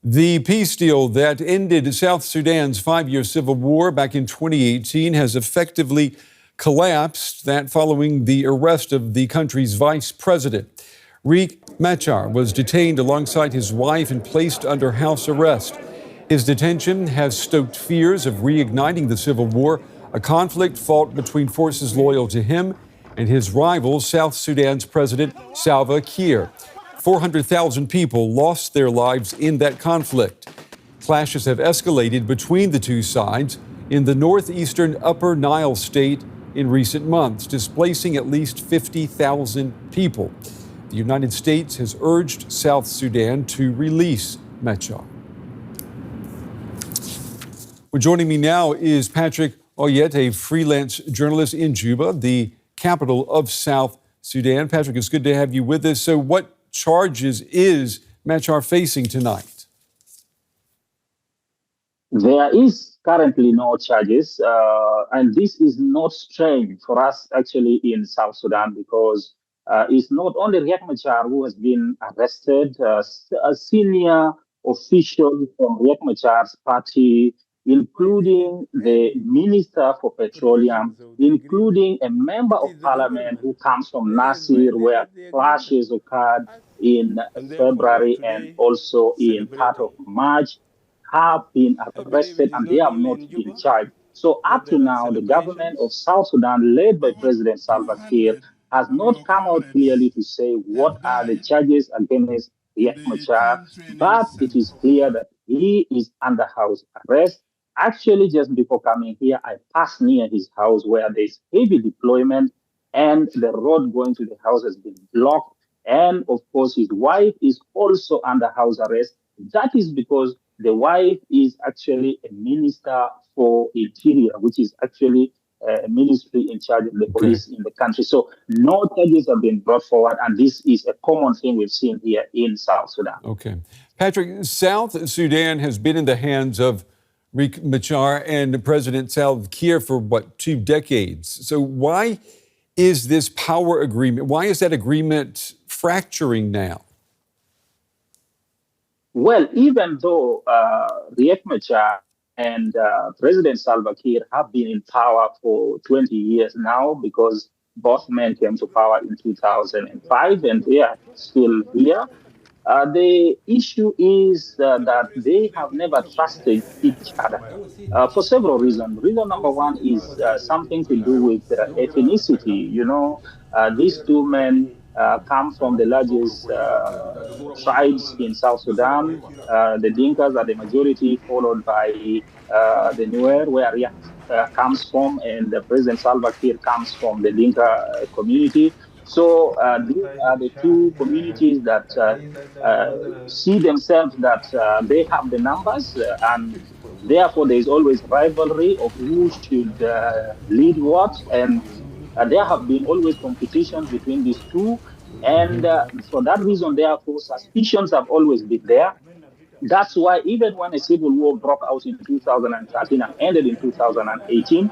The peace deal that ended South Sudan's 5-year civil war back in 2018 has effectively collapsed, that following the arrest of the country's vice president. Riek Machar was detained alongside his wife and placed under house arrest. His detention has stoked fears of reigniting the civil war, a conflict fought between forces loyal to him and his rival, South Sudan's President Salva Kiir. 400,000 people lost their lives in that conflict. Clashes have escalated between the two sides in the northeastern Upper Nile state in recent months, displacing at least 50,000 people. The United States has urged South Sudan to release Machar. Well, joining me now is Patrick Oyet, a freelance journalist in Juba, the capital of South Sudan. Patrick, it's good to have you with us. So what charges is Machar facing tonight? There is currently no charges, and this is not strange for us actually in South Sudan because it's not only Riek Machar who has been arrested, a senior official from Riek Machar's party, including the Minister for Petroleum, including a member of parliament who comes from Nasir, where clashes occurred in February and also in part of March, have been arrested and they have not been charged. So up to now, the government of South Sudan, led by President Salva Kiir, has not come out clearly to say what are the charges against Riek Machar, but it is clear that he is under house arrest. Actually, just before coming here, I passed near his house where there's heavy deployment and the road going to the house has been blocked. And of course, his wife is also under house arrest. That is because the wife is actually a minister for interior, which is actually a ministry in charge of the police in the country. So no charges have been brought forward, and this is a common thing we've seen here in South Sudan. Okay. Patrick, South Sudan has been in the hands of Riek Machar and President Salva Kiir for, 2 decades? So why is this power agreement, why is that agreement fracturing now? Well, even though Riek Machar and President Salva Kiir have been in power for 20 years now, because both men came to power in 2005 and they are still here, the issue is that they have never trusted each other for several reasons. Reason number one is something to do with ethnicity. You know, these two men come from the largest tribes in South Sudan. The Dinkas are the majority, followed by the Nuer, where Riek comes from, and President Salva Kiir comes from the Dinka community. So these are the two communities that see themselves that they have the numbers, and therefore there is always rivalry of who should lead what, and there have been always competitions between these two, and for that reason, therefore, suspicions have always been there. That's why even when a civil war broke out in 2013 and ended in 2018,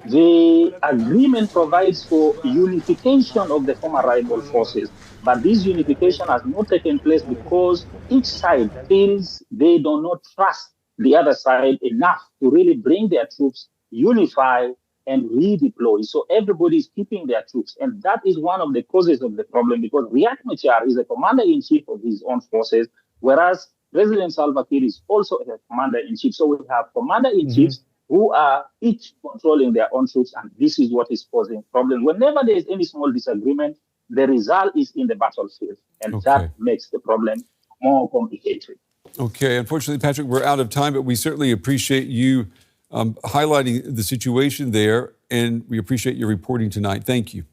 the agreement provides for unification of the former rival forces, but this unification has not taken place because each side feels they do not trust the other side enough to really bring their troops, unify, and redeploy. So everybody is keeping their troops, and that is one of the causes of the problem, because Riek Machar is a commander-in-chief of his own forces, whereas President Salva Kiir is also a commander-in-chief. So we have commander-in-chiefs who are each controlling their own troops, and this is what is causing problems. Whenever there is any small disagreement, the result is in the battlefield, and that makes the problem more complicated. Okay, unfortunately, Patrick, we're out of time, but we certainly appreciate you highlighting the situation there, and we appreciate your reporting tonight. Thank you.